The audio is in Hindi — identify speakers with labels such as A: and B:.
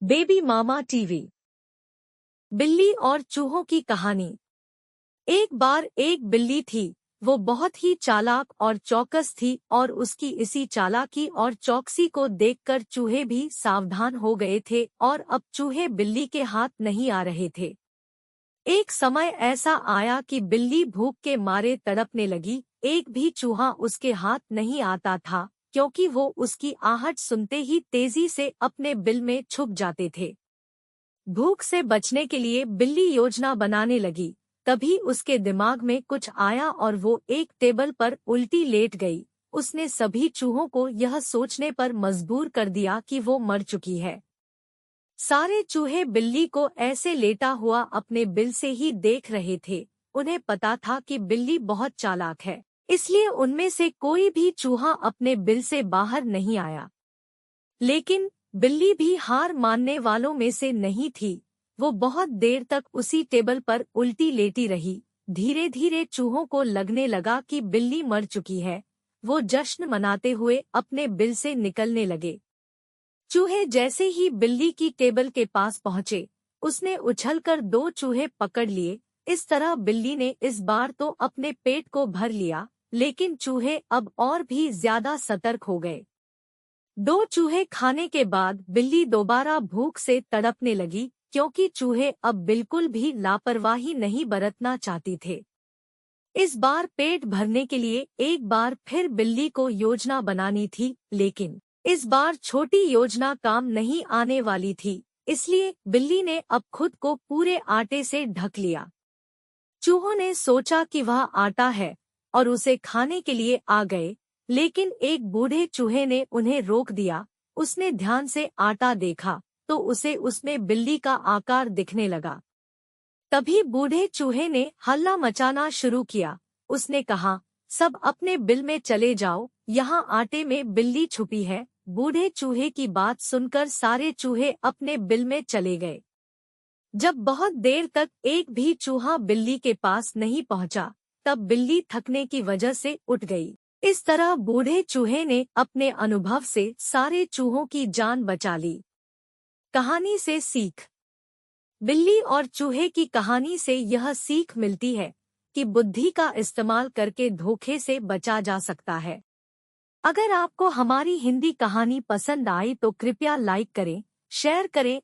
A: बेबी मामा टीवी। बिल्ली और चूहों की कहानी। एक बार एक बिल्ली थी। वो बहुत ही चालाक और चौकस थी और उसकी इसी चालाकी और चौकसी को देखकर चूहे भी सावधान हो गए थे और अब चूहे बिल्ली के हाथ नहीं आ रहे थे। एक समय ऐसा आया कि बिल्ली भूख के मारे तड़पने लगी। एक भी चूहा उसके हाथ नहीं आता था क्योंकि वो उसकी आहट सुनते ही तेजी से अपने बिल में छुप जाते थे। भूख से बचने के लिए बिल्ली योजना बनाने लगी। तभी उसके दिमाग में कुछ आया और वो एक टेबल पर उल्टी लेट गई। उसने सभी चूहों को यह सोचने पर मजबूर कर दिया कि वो मर चुकी है। सारे चूहे बिल्ली को ऐसे लेटा हुआ अपने बिल से ही देख रहे थे। उन्हें पता था कि बिल्ली बहुत चालाक है, इसलिए उनमें से कोई भी चूहा अपने बिल से बाहर नहीं आया। लेकिन बिल्ली भी हार मानने वालों में से नहीं थी। वो बहुत देर तक उसी टेबल पर उल्टी लेटी रही। धीरे धीरे चूहों को लगने लगा कि बिल्ली मर चुकी है। वो जश्न मनाते हुए अपने बिल से निकलने लगे। चूहे जैसे ही बिल्ली की टेबल के पास पहुंचे, उसने उछलकर दो चूहे पकड़ लिए। इस तरह बिल्ली ने इस बार तो अपने पेट को भर लिया, लेकिन चूहे अब और भी ज्यादा सतर्क हो गए। दो चूहे खाने के बाद बिल्ली दोबारा भूख से तड़पने लगी क्योंकि चूहे अब बिल्कुल भी लापरवाही नहीं बरतना चाहती थे। इस बार पेट भरने के लिए एक बार फिर बिल्ली को योजना बनानी थी, लेकिन इस बार छोटी योजना काम नहीं आने वाली थी। इसलिए बिल्ली ने अब खुद को पूरे आटे से ढक लिया। चूहों ने सोचा कि वह आटा है और उसे खाने के लिए आ गए, लेकिन एक बूढ़े चूहे ने उन्हें रोक दिया। उसने ध्यान से आटा देखा तो उसे उसमें बिल्ली का आकार दिखने लगा। तभी बूढ़े चूहे ने हल्ला मचाना शुरू किया। उसने कहा, सब अपने बिल में चले जाओ, यहाँ आटे में बिल्ली छुपी है। बूढ़े चूहे की बात सुनकर सारे चूहे अपने बिल में चले गए। जब बहुत देर तक एक भी चूहा बिल्ली के पास नहीं पहुंचा, तब बिल्ली थकने की वजह से उठ गई। इस तरह बूढ़े चूहे ने अपने अनुभव से सारे चूहों की जान बचा ली। कहानी से सीख। बिल्ली और चूहे की कहानी से यह सीख मिलती है कि बुद्धि का इस्तेमाल करके धोखे से बचा जा सकता है। अगर आपको हमारी हिंदी कहानी पसंद आई तो कृपया लाइक करें, शेयर करें